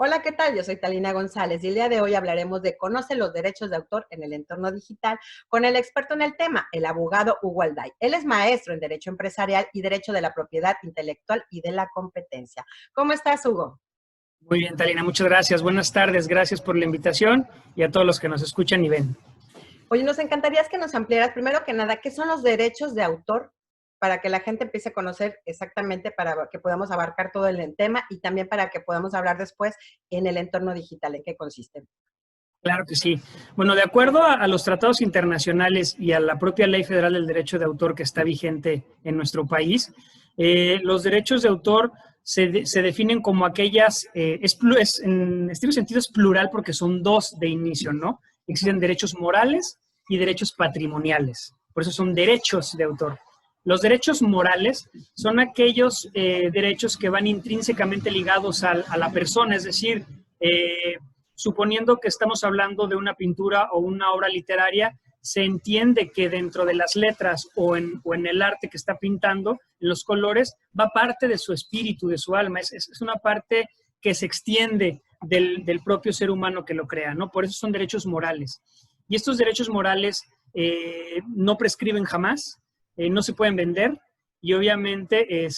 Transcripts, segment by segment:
Hola, ¿qué tal? Yo soy Talina González y el día de hoy hablaremos de Conoce los derechos de autor en el entorno digital con el experto en el tema, el abogado Hugo Alday. Él es maestro en Derecho Empresarial y Derecho de la Propiedad Intelectual y de la Competencia. ¿Cómo estás, Hugo? Muy bien, Talina, muchas gracias. Buenas tardes, gracias por la invitación y a todos los que nos escuchan y ven. Oye, nos encantaría que nos ampliaras, primero que nada, ¿qué son los derechos de autor? Para que la gente empiece a conocer exactamente, para que podamos abarcar todo el tema y también para que podamos hablar después en el entorno digital, ¿en qué consiste? Claro que sí. Bueno, de acuerdo a los tratados internacionales y a la propia Ley Federal del Derecho de Autor que está vigente en nuestro país, los derechos de autor se definen como aquellas, en estricto sentido es plural porque son dos de inicio, ¿no? Existen derechos morales y derechos patrimoniales. Por eso son derechos de autor. Los derechos morales son aquellos derechos que van intrínsecamente ligados a la persona, es decir, suponiendo que estamos hablando de una pintura o una obra literaria, se entiende que dentro de las letras o en el arte que está pintando, en los colores, va parte de su espíritu, de su alma. Es una parte que se extiende del propio ser humano que lo crea, ¿no? Por eso son derechos morales. Y estos derechos morales no prescriben jamás, no se pueden vender, y obviamente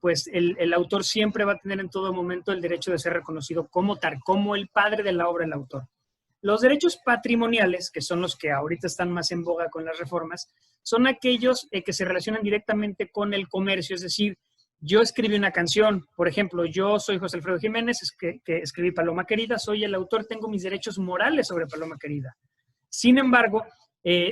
pues el autor siempre va a tener en todo momento el derecho de ser reconocido como tal, como el padre de la obra, el autor. Los derechos patrimoniales, que son los que ahorita están más en boga con las reformas, son aquellos que se relacionan directamente con el comercio, es decir, yo escribí una canción, por ejemplo, yo soy José Alfredo Jiménez, que escribí Paloma Querida, soy el autor, tengo mis derechos morales sobre Paloma Querida. Sin embargo,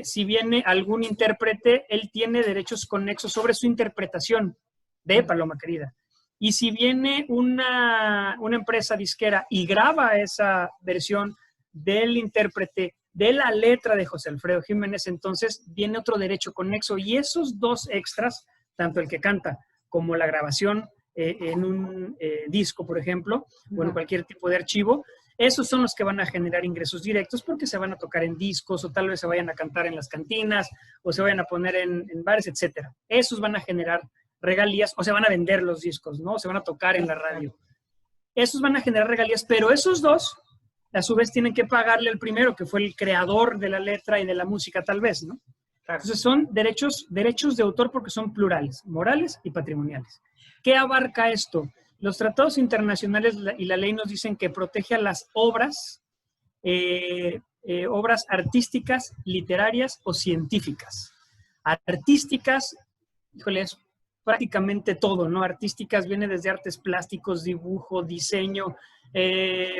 si viene algún intérprete, él tiene derechos conexos sobre su interpretación de Paloma Querida. Y si viene una empresa disquera y graba esa versión del intérprete de la letra de José Alfredo Jiménez, entonces viene otro derecho conexo. Y esos dos extras, tanto el que canta como la grabación en un disco, por ejemplo, o en cualquier tipo de archivo, esos son los que van a generar ingresos directos porque se van a tocar en discos o tal vez se vayan a cantar en las cantinas o se vayan a poner en bares, etcétera. Esos van a generar regalías o se van a vender los discos, ¿no? O se van a tocar en la radio. Esos van a generar regalías, pero esos dos, a su vez, tienen que pagarle al primero, que fue el creador de la letra y de la música, tal vez, ¿no? Claro. Entonces son derechos de autor porque son plurales, morales y patrimoniales. ¿Qué abarca esto? Los tratados internacionales y la ley nos dicen que protege a las obras, obras artísticas, literarias o científicas. Artísticas, híjole, es prácticamente todo, ¿no? Artísticas viene desde artes plásticos, dibujo, diseño,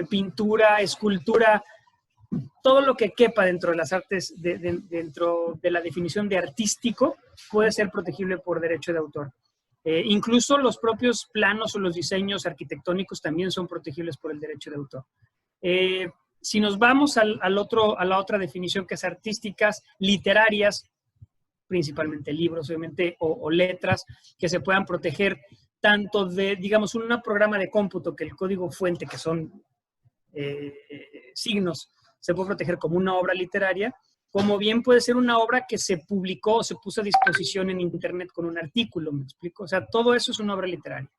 pintura, escultura, todo lo que quepa dentro de las artes, dentro de la definición de artístico, puede ser protegible por derecho de autor. Incluso los propios planos o los diseños arquitectónicos también son protegibles por el derecho de autor. Si nos vamos a la otra definición, que es artísticas, literarias, principalmente libros, obviamente, o letras, que se puedan proteger tanto de, digamos, un programa de cómputo, que el código fuente, que son signos, se puede proteger como una obra literaria, como bien puede ser una obra que se publicó o se puso a disposición en internet con un artículo, ¿me explico? O sea, todo eso es una obra literaria.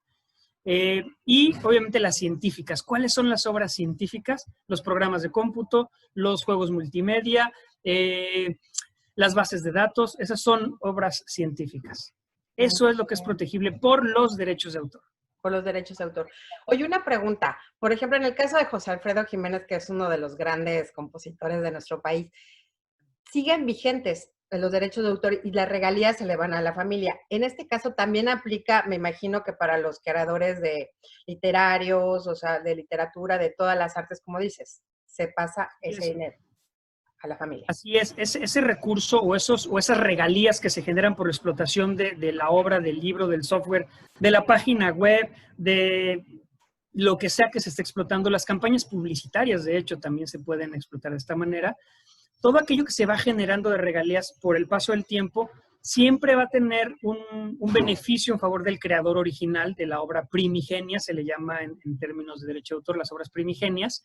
Y obviamente las científicas. ¿Cuáles son las obras científicas? Los programas de cómputo, los juegos multimedia, las bases de datos, esas son obras científicas. Eso es lo que es protegible por los derechos de autor. Por los derechos de autor. Oye, una pregunta. Por ejemplo, en el caso de José Alfredo Jiménez, que es uno de los grandes compositores de nuestro país, siguen vigentes los derechos de autor y las regalías se le van a la familia. En este caso también aplica, me imagino que para los creadores de literarios, o sea, de literatura, de todas las artes, como dices, se pasa ese dinero a la familia. Así es, ese recurso o esas regalías que se generan por la explotación de la obra, del libro, del software, de la página web, de lo que sea que se esté explotando, las campañas publicitarias, de hecho, también se pueden explotar de esta manera. Todo aquello que se va generando de regalías por el paso del tiempo siempre va a tener un beneficio en favor del creador original de la obra primigenia, se le llama en términos de derecho de autor las obras primigenias,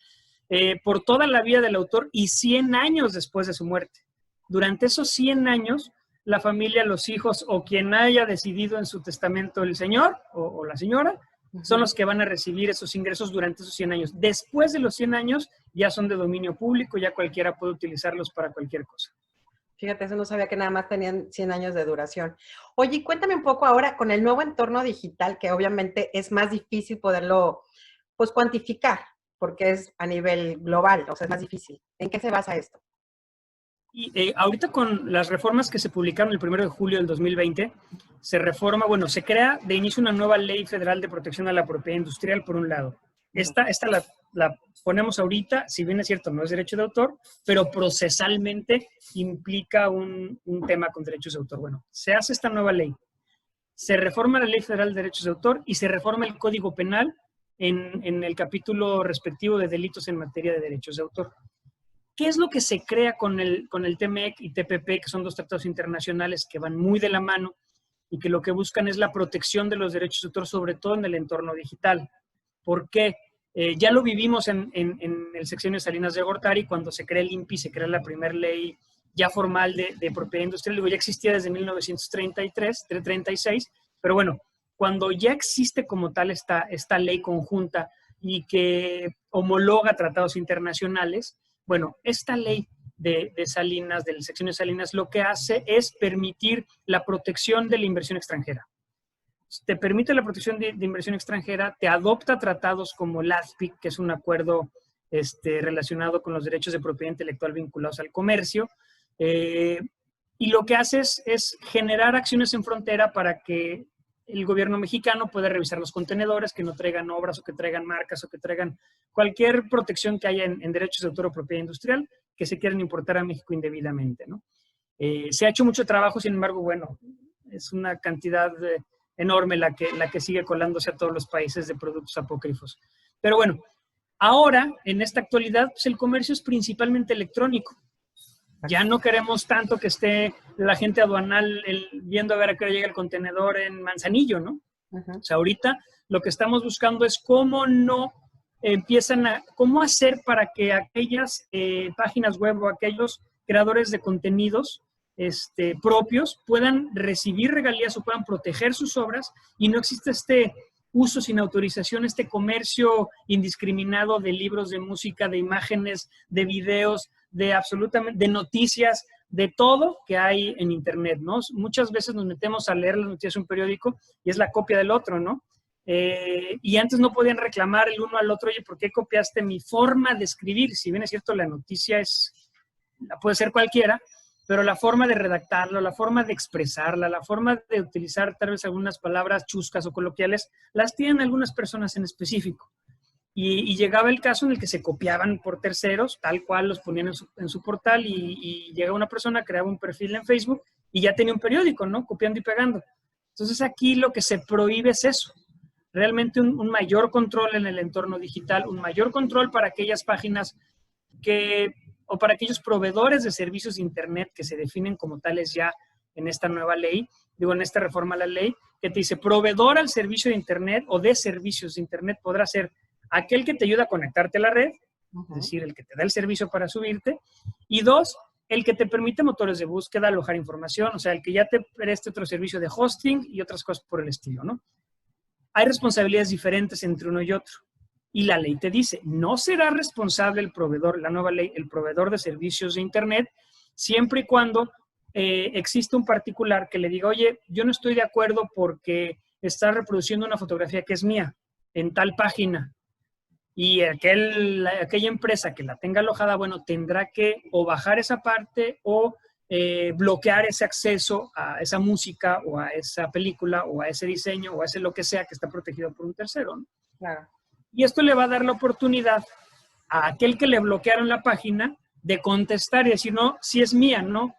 por toda la vida del autor y 100 años después de su muerte. Durante esos 100 años, la familia, los hijos o quien haya decidido en su testamento el señor o la señora, son los que van a recibir esos ingresos durante esos 100 años. Después de los 100 años ya son de dominio público, ya cualquiera puede utilizarlos para cualquier cosa. Fíjate, eso no sabía que nada más tenían 100 años de duración. Oye, cuéntame un poco ahora con el nuevo entorno digital, que obviamente es más difícil poderlo, pues, cuantificar, porque es a nivel global, o sea, es más difícil. ¿En qué se basa esto? Y ahorita con las reformas que se publicaron el 1 de julio del 2020, se reforma, bueno, se crea de inicio una nueva ley federal de protección a la propiedad industrial, por un lado. Esta la ponemos ahorita, si bien es cierto, no es derecho de autor, pero procesalmente implica un tema con derechos de autor. Bueno, se hace esta nueva ley, se reforma la Ley Federal de Derechos de Autor y se reforma el Código Penal en el capítulo respectivo de delitos en materia de derechos de autor. ¿Qué es lo que se crea con el TMEC y TPP, que son dos tratados internacionales que van muy de la mano y que lo que buscan es la protección de los derechos de autor, sobre todo en el entorno digital? ¿Por qué? Ya lo vivimos en el sexenio de Salinas de Gortari, cuando se crea el INPI, se crea la primera ley ya formal de propiedad industrial. Digo, ya existía desde 1936, pero bueno, cuando ya existe como tal esta ley conjunta y que homologa tratados internacionales, bueno, esta ley de Salinas, del sexenio de Salinas, lo que hace es permitir la protección de la inversión extranjera. Te permite la protección de inversión extranjera, te adopta tratados como el AFPIC, que es un acuerdo relacionado con los derechos de propiedad intelectual vinculados al comercio, y lo que hace es generar acciones en frontera para que el gobierno mexicano pueda revisar los contenedores, que no traigan obras o que traigan marcas o que traigan cualquier protección que haya en derechos de autor o propiedad industrial que se quieran importar a México indebidamente, ¿no? Se ha hecho mucho trabajo, sin embargo, bueno, es una cantidad enorme la que sigue colándose a todos los países de productos apócrifos. Pero bueno, ahora, en esta actualidad, pues el comercio es principalmente electrónico. Ya no queremos tanto que esté la gente aduanal viendo a ver a qué hora llega el contenedor en Manzanillo, ¿no? O sea, ahorita lo que estamos buscando es cómo cómo hacer para que aquellas páginas web o aquellos creadores de contenidos propios puedan recibir regalías o puedan proteger sus obras y no existe este uso sin autorización, este comercio indiscriminado de libros, de música, de imágenes, de videos, de noticias, de todo que hay en Internet, ¿no? Muchas veces nos metemos a leer las noticias de un periódico y es la copia del otro, ¿no? Y antes no podían reclamar el uno al otro, oye, ¿por qué copiaste mi forma de escribir? Si bien es cierto, la noticia puede ser cualquiera, pero la forma de redactarlo, la forma de expresarla, la forma de utilizar tal vez algunas palabras chuscas o coloquiales, las tienen algunas personas en específico. Y llegaba el caso en el que se copiaban por terceros, tal cual los ponían en su portal y llegaba una persona, creaba un perfil en Facebook y ya tenía un periódico, ¿no? Copiando y pegando. Entonces aquí lo que se prohíbe es eso. Realmente un mayor control en el entorno digital, un mayor control para aquellas páginas o para aquellos proveedores de servicios de Internet que se definen como tales ya en esta nueva ley, en esta reforma a la ley, que te dice, proveedor al servicio de Internet o de servicios de Internet podrá ser aquel que te ayuda a conectarte a la red, es decir, el que te da el servicio para subirte, y dos, el que te permite motores de búsqueda, alojar información, o sea, el que ya te preste otro servicio de hosting y otras cosas por el estilo, ¿no? Hay responsabilidades diferentes entre uno y otro. Y la ley te dice, no será responsable el proveedor, la nueva ley, el proveedor de servicios de Internet, siempre y cuando existe un particular que le diga, oye, yo no estoy de acuerdo porque estás reproduciendo una fotografía que es mía en tal página. Y aquella empresa que la tenga alojada, bueno, tendrá que o bajar esa parte o bloquear ese acceso a esa música o a esa película o a ese diseño o a ese lo que sea que está protegido por un tercero, ¿no? Claro. Y esto le va a dar la oportunidad a aquel que le bloquearon la página de contestar y decir, no, sí es mía, ¿no?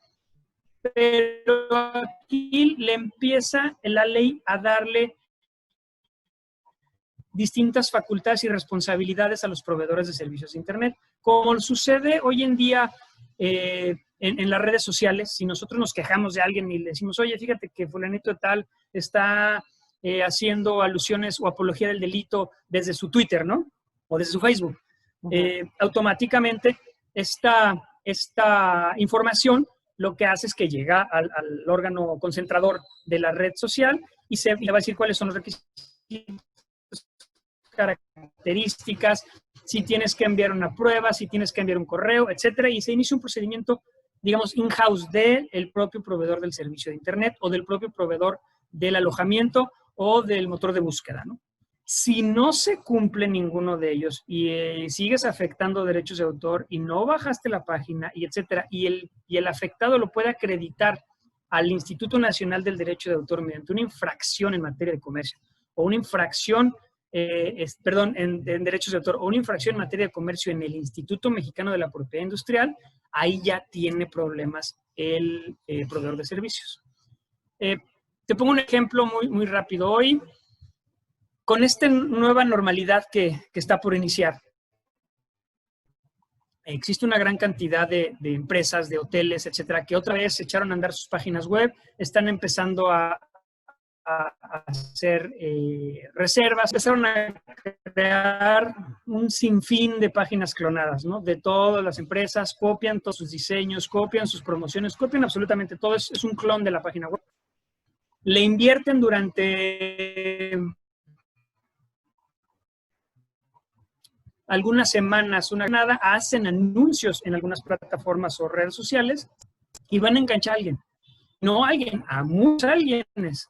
Pero aquí le empieza la ley a darle distintas facultades y responsabilidades a los proveedores de servicios de Internet. Como sucede hoy en día en las redes sociales, si nosotros nos quejamos de alguien y le decimos, oye, fíjate que fulanito de tal está haciendo alusiones o apología del delito desde su Twitter, ¿no? O desde su Facebook. Automáticamente esta información lo que hace es que llega al órgano concentrador de la red social y le va a decir cuáles son los requisitos características, si tienes que enviar una prueba, si tienes que enviar un correo, etcétera, y se inicia un procedimiento, digamos, in-house del propio proveedor del servicio de Internet o del propio proveedor del alojamiento o del motor de búsqueda, ¿no? Si no se cumple ninguno de ellos y sigues afectando derechos de autor y no bajaste la página, y etcétera, y el afectado lo puede acreditar al Instituto Nacional del Derecho de Autor mediante una infracción en materia de comercio o una infracción, en derechos de autor o una infracción en materia de comercio en el Instituto Mexicano de la Propiedad Industrial, ahí ya tiene problemas el proveedor de servicios. Te pongo un ejemplo muy, muy rápido. Hoy, con esta nueva normalidad que está por iniciar, existe una gran cantidad de empresas, de hoteles, etcétera, que otra vez echaron a andar sus páginas web, están empezando a hacer reservas, empezaron a crear un sinfín de páginas clonadas, ¿no? De todas las empresas, copian todos sus diseños, copian sus promociones, copian absolutamente todo, es un clon de la página web. Le invierten durante algunas semanas, nada, hacen anuncios en algunas plataformas o redes sociales y van a enganchar a alguien. No a alguien, a muchos alguienes.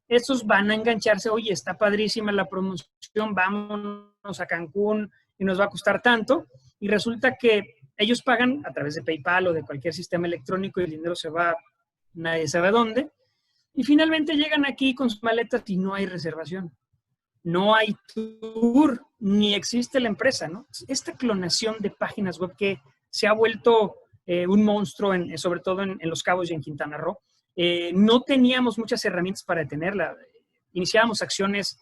Estos van a engancharse, oye, está padrísima la promoción, vámonos a Cancún y nos va a costar tanto. Y resulta que ellos pagan a través de PayPal o de cualquier sistema electrónico y el dinero se va, nadie sabe dónde. Y finalmente llegan aquí con sus maletas y no hay reservación. No hay tour, ni existe la empresa, ¿no? Esta clonación de páginas web que se ha vuelto un monstruo, sobre todo en Los Cabos y en Quintana Roo. No teníamos muchas herramientas para detenerla. Iniciábamos acciones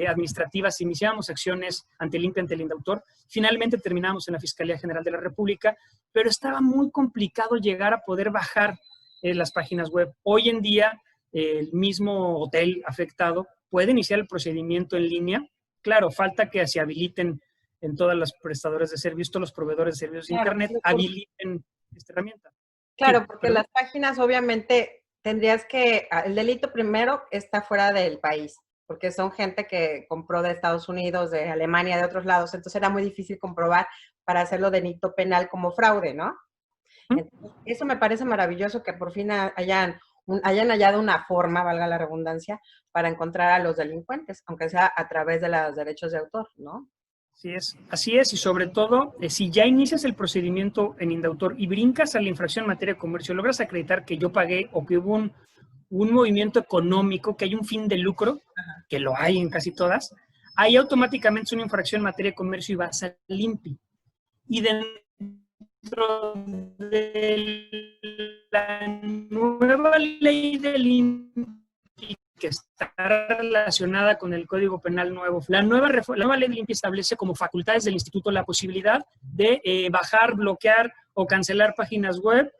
administrativas, iniciábamos acciones ante el INPI, ante el INDAUTOR. Finalmente terminamos en la Fiscalía General de la República, pero estaba muy complicado llegar a poder bajar las páginas web. Hoy en día, el mismo hotel afectado puede iniciar el procedimiento en línea. Claro, falta que se habiliten en todas las prestadoras de servicios, todos los proveedores de servicios de Internet, habiliten esta herramienta. Claro, sí, porque las páginas obviamente tendrías que, el delito primero está fuera del país, porque son gente que compró de Estados Unidos, de Alemania, de otros lados, entonces era muy difícil comprobar para hacerlo delito penal como fraude, ¿no? Entonces, eso me parece maravilloso que por fin hayan hallado una forma, valga la redundancia, para encontrar a los delincuentes, aunque sea a través de los derechos de autor, ¿no? Así es, y sobre todo, si ya inicias el procedimiento en Indautor y brincas a la infracción en materia de comercio, logras acreditar que yo pagué o que hubo un movimiento económico, que hay un fin de lucro, que lo hay en casi todas, ahí automáticamente es una infracción en materia de comercio y vas al INPI. Y dentro de la nueva ley del INPI, que está relacionada con el Código Penal nuevo. La nueva ley del INPI establece como facultades del instituto la posibilidad de bajar, bloquear o cancelar páginas web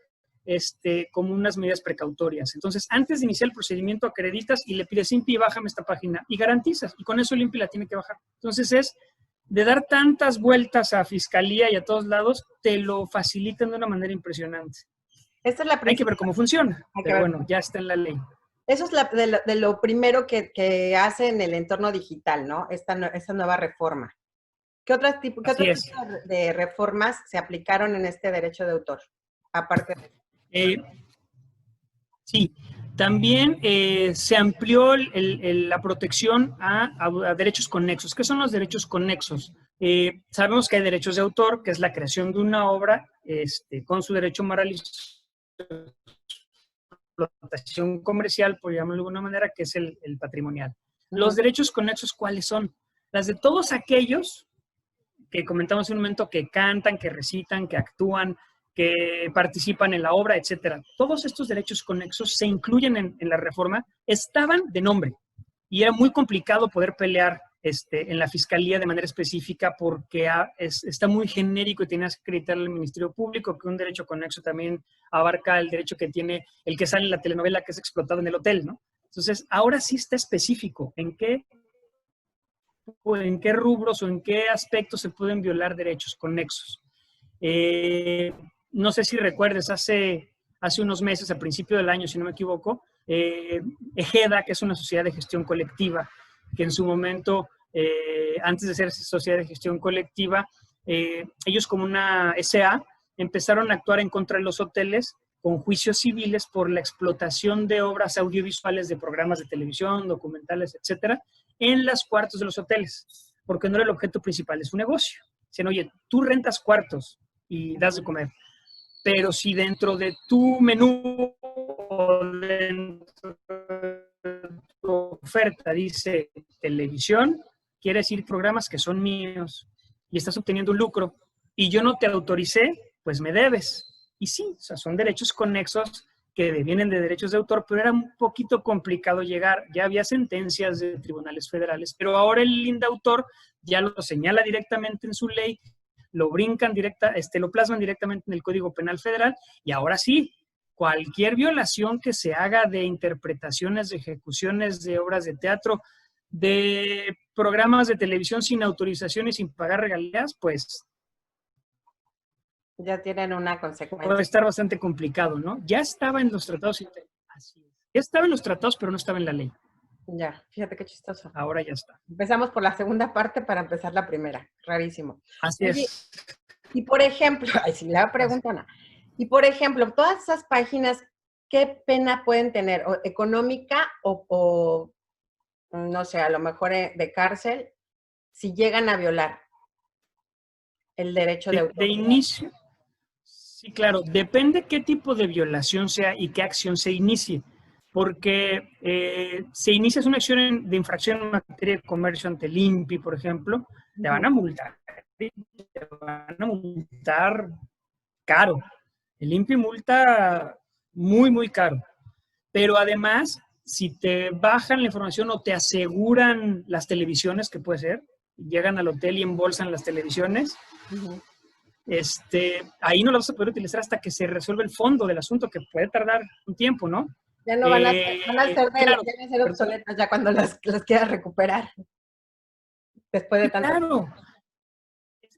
como unas medidas precautorias. Entonces, antes de iniciar el procedimiento, acreditas y le pides INPI, bájame esta página, y garantizas, y con eso el INPI la tiene que bajar. Entonces, es de dar tantas vueltas a Fiscalía y a todos lados, te lo facilitan de una manera impresionante. Esta es la Hay que ver cómo funciona, pero bueno, ya está en la ley. Eso es de lo primero que hace en el entorno digital, ¿no? Esta nueva reforma. ¿Qué otro tipo de reformas se aplicaron en este derecho de autor? Aparte de... Sí, también se amplió la protección a derechos conexos. ¿Qué son los derechos conexos? Sabemos que hay derechos de autor, que es la creación de una obra con su derecho moral y explotación comercial, por llamarlo de alguna manera, que es el patrimonial. Los derechos conexos, ¿cuáles son? Las de todos aquellos que comentamos en un momento, que cantan, que recitan, que actúan, que participan en la obra, etcétera. Todos estos derechos conexos se incluyen en la reforma, estaban de nombre y era muy complicado poder pelear en la Fiscalía de manera específica porque está muy genérico y tenías que acreditarle al Ministerio Público que un derecho conexo también abarca el derecho que tiene el que sale en la telenovela que es explotado en el hotel, ¿no? Entonces, ahora sí está específico en qué rubros o en qué aspectos se pueden violar derechos conexos. No sé si recuerdes, hace unos meses, a principio del año, si no me equivoco, EGEDA, que es una sociedad de gestión colectiva, que en su momento antes de ser sociedad de gestión colectiva, ellos como una SA empezaron a actuar en contra de los hoteles con juicios civiles por la explotación de obras audiovisuales de programas de televisión, documentales, etcétera, en los cuartos de los hoteles, porque no era el objeto principal de su negocio. Dicen, oye, tú rentas cuartos y das de comer, pero si dentro de tu menú o dentro de tu oferta dice televisión, quiere decir programas que son míos y estás obteniendo un lucro y yo no te autoricé, pues me debes. Y sí, o sea, son derechos conexos que vienen de derechos de autor, pero era un poquito complicado llegar. Ya había sentencias de tribunales federales, pero ahora el INDAUTOR ya lo señala directamente en su ley, lo brincan lo plasman directamente en el Código Penal Federal, y ahora sí, cualquier violación que se haga de interpretaciones, de ejecuciones de obras de teatro, de programas de televisión sin autorización y sin pagar regalías, pues Ya tienen una puede consecuencia. estar bastante complicado, ¿no? Ya estaba en los tratados, así es. Ya estaba en los tratados, pero no estaba en la ley. Ya, fíjate qué chistoso. Ahora ya está. Empezamos por la segunda parte para empezar la primera. Rarísimo. Así Oye, es. y por ejemplo, ay, si la pregunta, y por ejemplo, todas esas páginas, ¿qué pena pueden tener? ¿O económica o, no sé, a lo mejor de cárcel, si llegan a violar el derecho de De autor? inicio, sí, claro, depende qué tipo de violación sea y qué acción se inicie, porque se inicia una acción de infracción en materia de comercio ante el INPI, por ejemplo, te van a multar, caro. El INPI multa muy, muy caro. Pero además, si te bajan la información o te aseguran las televisiones, que puede ser, llegan al hotel y embolsan las televisiones, ahí no las vas a poder utilizar hasta que se resuelva el fondo del asunto, que puede tardar un tiempo, ¿no? Ya no van a ser, claro, ya van a ser obsoletas ya cuando las quieras recuperar. Después de tanto claro,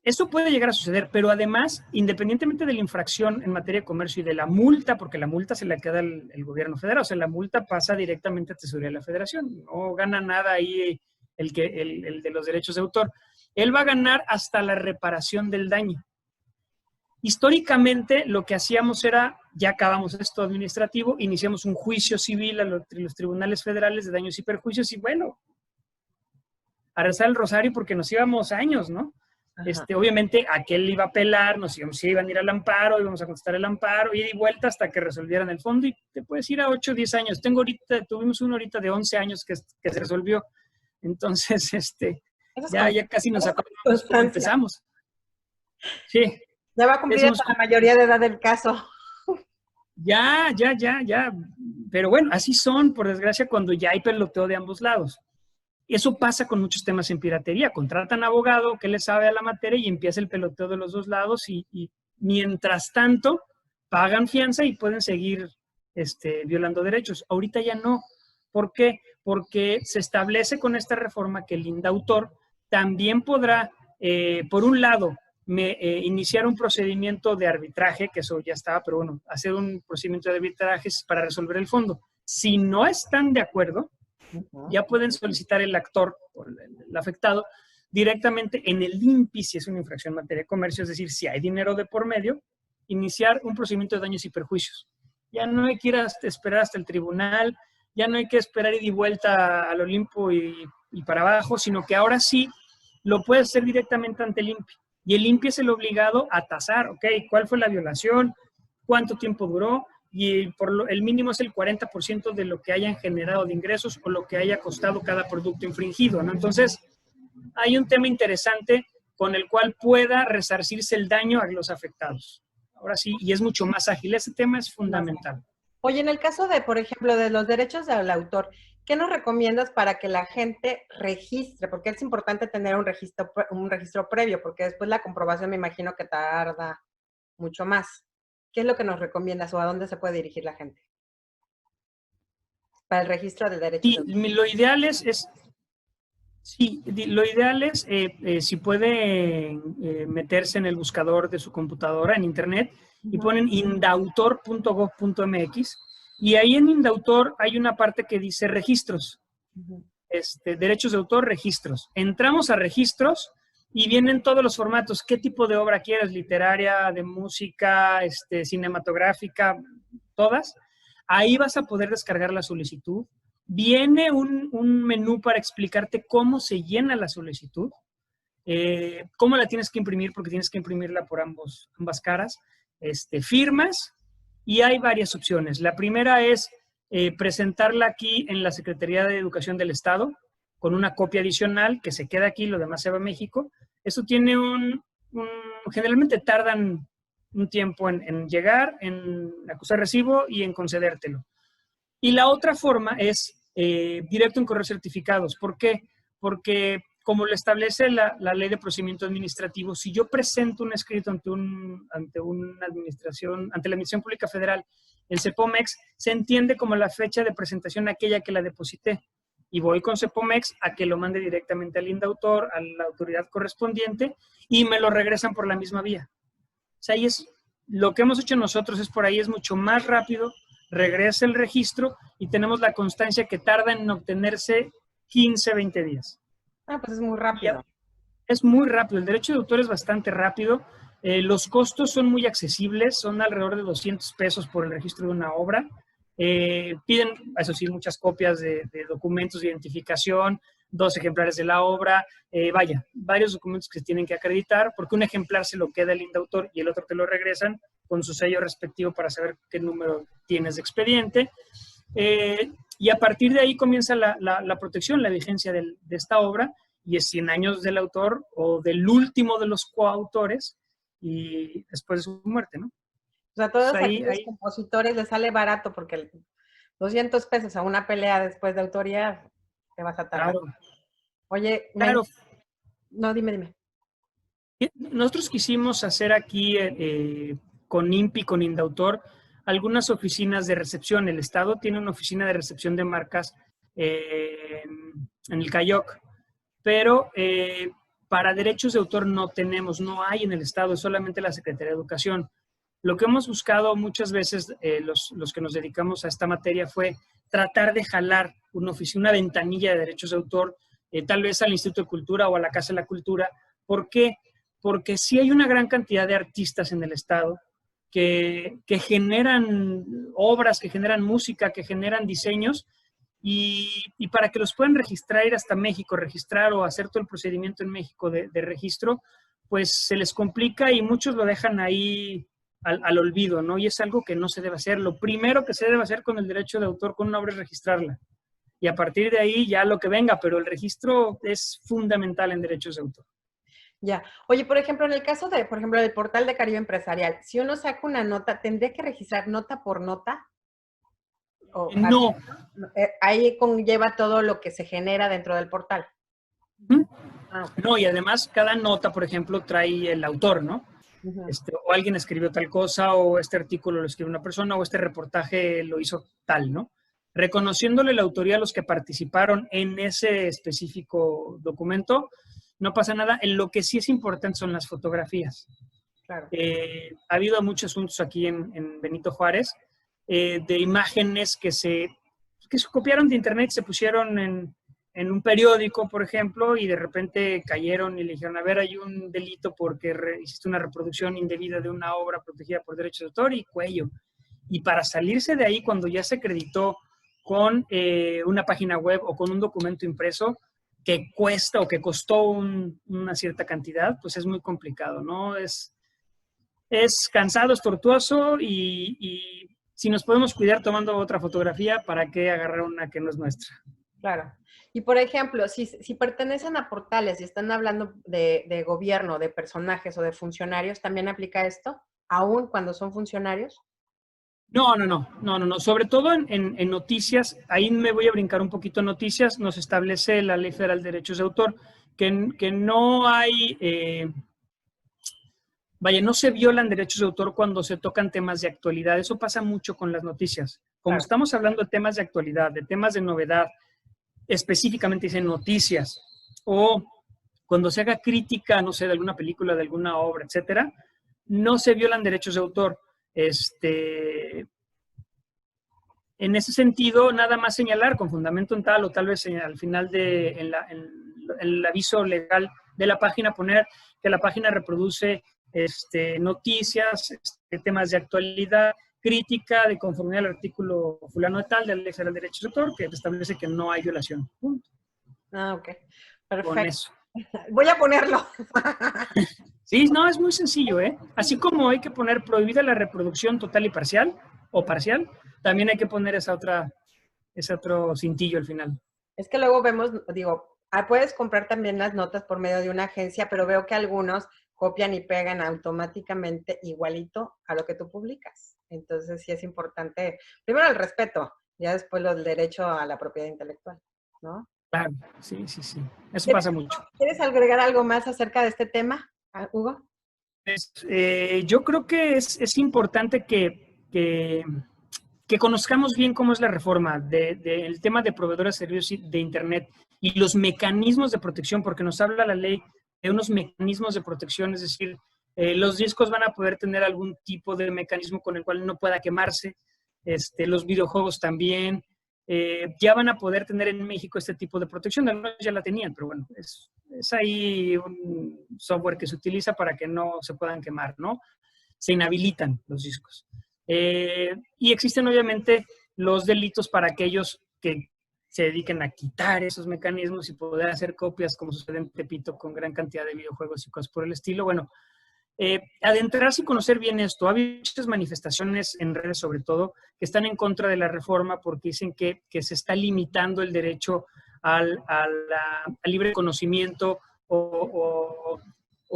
eso puede llegar a suceder, pero además, independientemente de la infracción en materia de comercio y de la multa, porque la multa se la queda el gobierno federal, o sea, la multa pasa directamente a Tesorería de la Federación, no gana nada ahí el de los derechos de autor. Él va a ganar hasta la reparación del daño. Históricamente, lo que hacíamos era, ya acabamos esto administrativo, iniciamos un juicio civil a los tribunales federales de daños y perjuicios, y bueno, a rezar el rosario porque nos íbamos años, ¿no? Obviamente aquel iba a apelar, nos iban a ir al amparo, íbamos a contestar el amparo, ida y vuelta hasta que resolvieran el fondo, y te puedes ir a 8 o 10 años. Tuvimos uno ahorita de 11 años que se resolvió. Entonces, ya casi nos acordamos cómo empezamos. Sí. Ya va a cumplir hasta la mayoría de edad del caso. Ya. Pero bueno, así son, por desgracia, cuando ya hay peloteo de ambos lados. Eso pasa con muchos temas en piratería. Contratan abogado que le sabe a la materia y empieza el peloteo de los dos lados y mientras tanto pagan fianza y pueden seguir violando derechos. Ahorita ya no. ¿Por qué? Porque se establece con esta reforma que el INDAUTOR también podrá, por un lado, iniciar un procedimiento de arbitraje, que eso ya estaba, pero bueno, hacer un procedimiento de arbitraje para resolver el fondo. Si no están de acuerdo, ya pueden solicitar el actor o el afectado directamente en el INPI, si es una infracción en materia de comercio, es decir, si hay dinero de por medio, iniciar un procedimiento de daños y perjuicios. Ya no hay que ir a esperar hasta el tribunal, ya no hay que esperar ida y vuelta al Olimpo y para abajo, sino que ahora sí lo puedes hacer directamente ante el INPI. Y el INPI es el obligado a tasar, ¿ok? ¿Cuál fue la violación? ¿Cuánto tiempo duró? Y el mínimo es el 40% de lo que hayan generado de ingresos o lo que haya costado cada producto infringido, ¿no? Entonces, hay un tema interesante con el cual pueda resarcirse el daño a los afectados. Ahora sí, y es mucho más ágil. Ese tema es fundamental. Oye, en el caso de, por ejemplo, de los derechos del autor, ¿qué nos recomiendas para que la gente registre? Porque es importante tener un registro previo, porque después la comprobación me imagino que tarda mucho más. ¿Qué es lo que nos recomiendas o a dónde se puede dirigir la gente? Para el registro de derechos. Sí, lo ideal es si puede meterse en el buscador de su computadora, en internet, y ponen indautor.gov.mx, y ahí en Indautor hay una parte que dice registros. derechos de autor, registros. Entramos a registros y vienen todos los formatos. ¿Qué tipo de obra quieres? Literaria, de música, cinematográfica, todas. Ahí vas a poder descargar la solicitud. Viene un menú para explicarte cómo se llena la solicitud, cómo la tienes que imprimir, porque tienes que imprimirla por ambas caras. Firmas y hay varias opciones. La primera es presentarla aquí en la Secretaría de Educación del Estado con una copia adicional que se queda aquí, lo demás se va a México. Eso tiene generalmente tardan un tiempo en llegar, en acusar recibo y en concedértelo. Y la otra forma es directo en correos certificados. ¿Por qué? Porque como lo establece la ley de procedimiento administrativo, si yo presento un escrito ante la Administración Pública Federal, el CEPOMEX, se entiende como la fecha de presentación aquella que la deposité. Y voy con CEPOMEX a que lo mande directamente al INDAUTOR, a la autoridad correspondiente, y me lo regresan por la misma vía. O sea, ahí lo que hemos hecho nosotros es por ahí, es mucho más rápido, regresa el registro y tenemos la constancia que tarda en obtenerse 15, 20 días. Ah, pues es muy rápido. Es muy rápido, el derecho de autor es bastante rápido. Los costos son muy accesibles, son alrededor de 200 pesos por el registro de una obra. Piden, eso sí, muchas copias de documentos de identificación, 2 ejemplares de la obra, varios documentos que se tienen que acreditar, porque un ejemplar se lo queda el INDAUTOR y el otro te lo regresan con su sello respectivo para saber qué número tienes de expediente. Y a partir de ahí comienza la protección, la vigencia de esta obra, y es 100 años del autor o del último de los coautores y después de su muerte, ¿no? O sea, a todos aquellos compositores les sale barato porque 200 pesos a una pelea después de autoría te vas a tardar. Claro. Oye, claro. No, dime. Nosotros quisimos hacer aquí con INPI, con INDAUTOR, algunas oficinas de recepción. El Estado tiene una oficina de recepción de marcas en el CAYOC, pero para derechos de autor no hay en el Estado, es solamente la Secretaría de Educación. Lo que hemos buscado muchas veces los que nos dedicamos a esta materia fue tratar de jalar una ventanilla de derechos de autor, tal vez al Instituto de Cultura o a la Casa de la Cultura. ¿Por qué? Porque sí hay una gran cantidad de artistas en el Estado que generan obras, que generan música, que generan diseños, y para que los puedan registrar, ir hasta México, registrar o hacer todo el procedimiento en México de registro, pues se les complica y muchos lo dejan ahí al olvido, ¿no? Y es algo que no se debe hacer. Lo primero que se debe hacer con el derecho de autor con una obra es registrarla. Y a partir de ahí ya lo que venga, pero el registro es fundamental en derechos de autor. Ya. Oye, por ejemplo, en el caso del portal de Caribe Empresarial, si uno saca una nota, ¿tendría que registrar nota por nota? No. Ahí conlleva todo lo que se genera dentro del portal. No, y además cada nota, por ejemplo, trae el autor, ¿no? O alguien escribió tal cosa, o este artículo lo escribió una persona, o este reportaje lo hizo tal, ¿no? Reconociéndole la autoría a los que participaron en ese específico documento, no pasa nada. Lo que sí es importante son las fotografías. Claro. Ha habido muchos asuntos aquí en Benito Juárez de imágenes que se copiaron de internet, se pusieron en un periódico, por ejemplo, y de repente cayeron y le dijeron, a ver, hay un delito porque hiciste una reproducción indebida de una obra protegida por derechos de autor y cuello. Y para salirse de ahí, cuando ya se acreditó con una página web o con un documento impreso que cuesta o que costó una cierta cantidad, pues es muy complicado, ¿no? Es cansado, es tortuoso y si nos podemos cuidar tomando otra fotografía, ¿para qué agarrar una que no es nuestra? Claro. Y por ejemplo, si pertenecen a portales y están hablando de gobierno, de personajes o de funcionarios, ¿también aplica esto? ¿Aún cuando son funcionarios? No. Sobre todo en noticias, ahí me voy a brincar un poquito en noticias, nos establece la Ley Federal de Derechos de Autor que no hay, no se violan derechos de autor cuando se tocan temas de actualidad. Eso pasa mucho con las noticias. Como estamos hablando de temas de actualidad, de temas de novedad, específicamente dice noticias, o cuando se haga crítica, no sé, de alguna película, de alguna obra, etcétera, no se violan derechos de autor. en ese sentido, nada más señalar con fundamento en tal o tal vez al final en el aviso legal de la página, poner que la página reproduce noticias, temas de actualidad, crítica de conformidad al artículo fulano de tal de la Ley Federal de Derechos de Autor, que establece que no hay violación. Punto. Ah, ok. Perfecto. Con eso. Voy a ponerlo. Sí, no, es muy sencillo, ¿eh? Así como hay que poner prohibida la reproducción total y parcial, o parcial, también hay que poner ese otro cintillo al final. Es que luego vemos, digo, puedes comprar también las notas por medio de una agencia, pero veo que algunos copian y pegan automáticamente igualito a lo que tú publicas. Entonces sí es importante, primero el respeto, ya después el derecho a la propiedad intelectual, ¿no? Claro, sí, sí, sí. Eso pasa mucho. ¿Quieres agregar algo más acerca de este tema, Hugo? Yo creo que es importante que conozcamos bien cómo es la reforma del tema de proveedores de servicios de Internet y los mecanismos de protección, porque nos habla la ley de unos mecanismos de protección, es decir, los discos van a poder tener algún tipo de mecanismo con el cual no pueda quemarse, los videojuegos también, ya van a poder tener en México este tipo de protección, algunos ya la tenían, pero bueno, es ahí un software que se utiliza para que no se puedan quemar, ¿no? Se inhabilitan los discos. Y existen obviamente los delitos para aquellos que se dediquen a quitar esos mecanismos y poder hacer copias, como sucede en Tepito, con gran cantidad de videojuegos y cosas por el estilo. Bueno, adentrarse y conocer bien esto. Ha habido muchas manifestaciones en redes, sobre todo, que están en contra de la reforma porque dicen que se está limitando el derecho al libre conocimiento o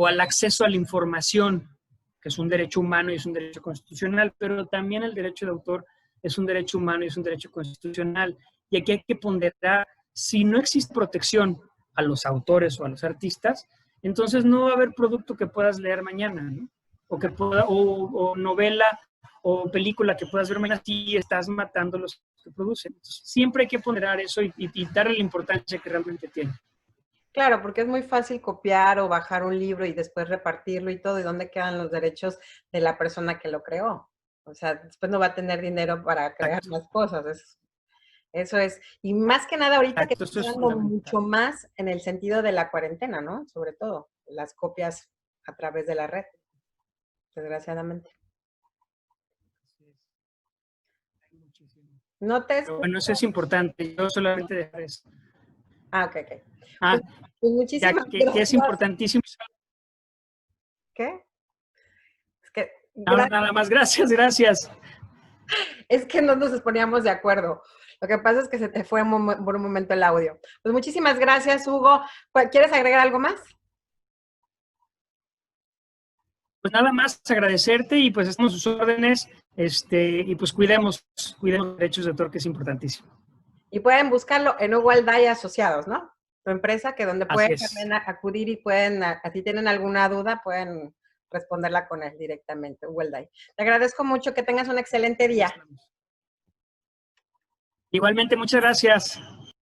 al acceso a la información, que es un derecho humano y es un derecho constitucional, pero también el derecho de autor es un derecho humano y es un derecho constitucional. Y aquí hay que ponderar, si no existe protección a los autores o a los artistas, entonces no va a haber producto que puedas leer mañana, ¿no? O novela o película que puedas ver mañana si estás matando a los que producen. Entonces, siempre hay que ponderar eso y darle la importancia que realmente tiene. Claro, porque es muy fácil copiar o bajar un libro y después repartirlo y todo, ¿y dónde quedan los derechos de la persona que lo creó? O sea, después no va a tener dinero para crear más cosas. Eso es. Y más que nada ahorita que está dando mucho más en el sentido de la cuarentena, ¿no? Sobre todo, las copias a través de la red, desgraciadamente. No te escucho. Bueno, eso es importante. Yo solamente dejar eso. Ok. Pues muchísimas gracias. Que es importantísimo. ¿Qué? Es que... nada más, gracias. Es que no nos poníamos de acuerdo. Lo que pasa es que se te fue por un momento el audio. Pues muchísimas gracias, Hugo. ¿Quieres agregar algo más? Pues nada más agradecerte y pues estamos a sus órdenes y pues cuidemos derechos de autor, que es importantísimo. Y pueden buscarlo en Hugo Alday Asociados, ¿no? Tu empresa, que donde pueden también acudir y pueden, si tienen alguna duda, pueden responderla con él directamente, Hugo Alday. Te agradezco mucho, que tengas un excelente día. Igualmente, muchas gracias.